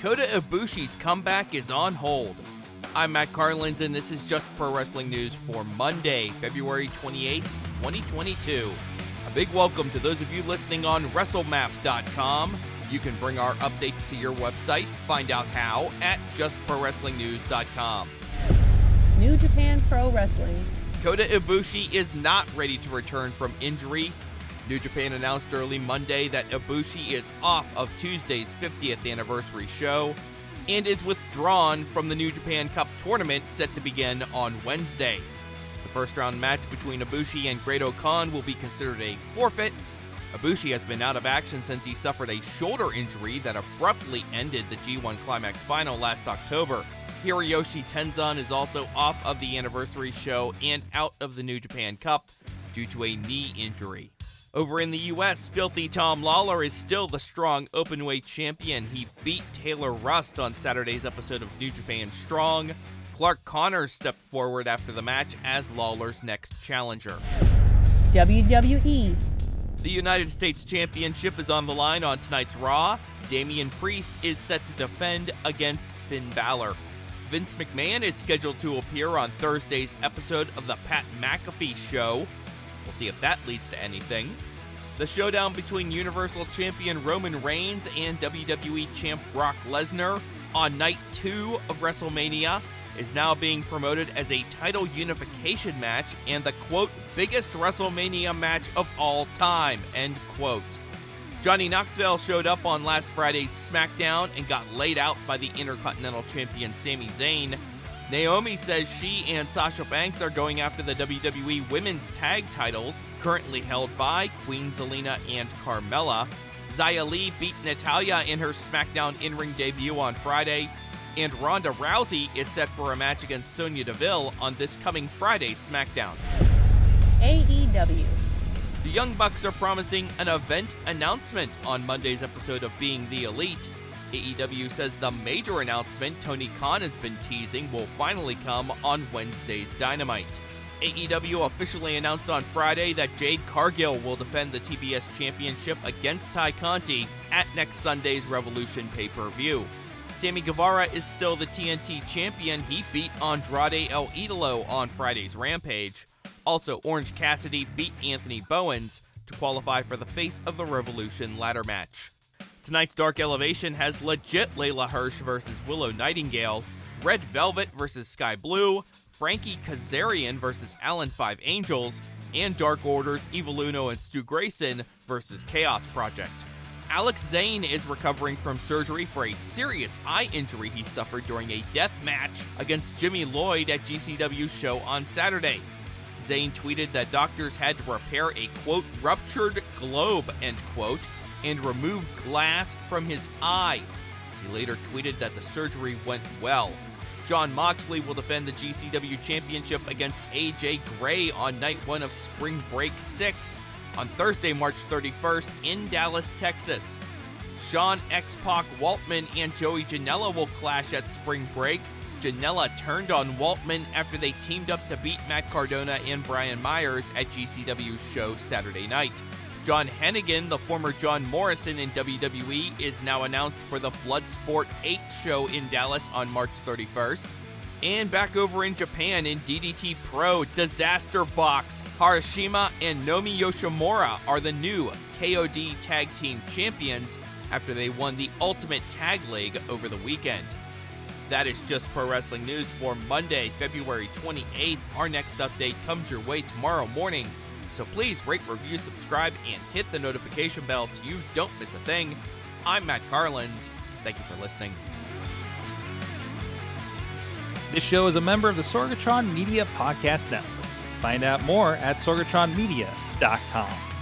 Kota Ibushi's comeback is on hold. I'm Matt Carlins, and this is Just Pro Wrestling News for Monday, February 28th, 2022. A big welcome to those of you listening on WrestleMap.com. You can bring our updates to your website. Find out how at JustProWrestlingNews.com. New Japan Pro Wrestling. Kota Ibushi is not ready to return from injury. New Japan announced early Monday that Ibushi is off of Tuesday's 50th anniversary show and is withdrawn from the New Japan Cup tournament set to begin on Wednesday. The first round match between Ibushi and Great-O-Khan will be considered a forfeit. Ibushi has been out of action since he suffered a shoulder injury that abruptly ended the G1 Climax Final last October. Hiroyoshi Tenzan is also off of the Anneversary show and out of the New Japan Cup due to a knee injury. Over in the U.S, Filthy Tom Lawlor is still the strong Openweight champion. He beat Taylor Rust on Saturday's episode of New Japan Strong. Clark Connors stepped forward after the match as Lawlor's next challenger. WWE. The United States Championship is on the line on tonight's Raw. Damian Priest is set to defend against Finn Balor. Vince McMahon is scheduled to appear on Thursday's episode of the Pat McAfee Show. We'll see if that leads to anything. The showdown between Universal Champion Roman Reigns and WWE Champ Brock Lesnar on Night 2 of WrestleMania is now being promoted as a title unification match and the, quote, biggest WrestleMania match of all time, end quote. Johnny Knoxville showed up on last Friday's SmackDown and got laid out by the Intercontinental Champion Sami Zayn. Naomi says she and Sasha Banks are going after the WWE Women's Tag titles, currently held by Queen Zelina and Carmella. Xia Li beat Natalya in her SmackDown in-ring debut on Friday, and Ronda Rousey is set for a match against Sonya Deville on this coming Friday's SmackDown. AEW. The Young Bucks are promising an event announcement on Monday's episode of Being the Elite. AEW says the major announcement Tony Khan has been teasing will finally come on Wednesday's Dynamite. AEW officially announced on Friday that Jade Cargill will defend the TBS Championship against Ty Conti at next Sunday's Revolution pay-per-view. Sammy Guevara is still the TNT champion. He beat Andrade El Idolo on Friday's Rampage. Also, Orange Cassidy beat Anthony Bowens to qualify for the Face of the Revolution ladder match. Tonight's Dark Elevation has legit Layla Hirsch versus Willow Nightingale, Red Velvet versus Sky Blue, Frankie Kazarian versus Allen 5 Angels, and Dark Order's Evil Uno and Stu Grayson versus Chaos Project. Alex Zane is recovering from surgery for a serious eye injury he suffered during a death match against Jimmy Lloyd at GCW's show on Saturday. Zane tweeted that doctors had to repair a, quote, ruptured globe, end quote, and remove glass from his eye. He later tweeted that the surgery went well. Jon Moxley will defend the GCW Championship against AJ Gray on Night 1 of Spring Break 6 on Thursday, March 31st in Dallas, Texas. Sean X-Pac Waltman and Joey Janela will clash at Spring Break. Janela turned on Waltman after they teamed up to beat Matt Cardona and Brian Myers at GCW's show Saturday night. John Hennigan, the former John Morrison in WWE, is now announced for the Bloodsport 8 show in Dallas on March 31st. And back over in Japan in DDT Pro, Disaster Box, Harashima and Nomi Yoshimura are the new KOD Tag Team Champions after they won the Ultimate Tag League over the weekend. That is Just Pro Wrestling News for Monday, February 28th. Our next update comes your way tomorrow morning. So please rate, review, subscribe, and hit the notification bell so you don't miss a thing. I'm Matt Carlins. Thank you for listening. This show is a member of the Sorgatron Media Podcast Network. Find out more at sorgatronmedia.com.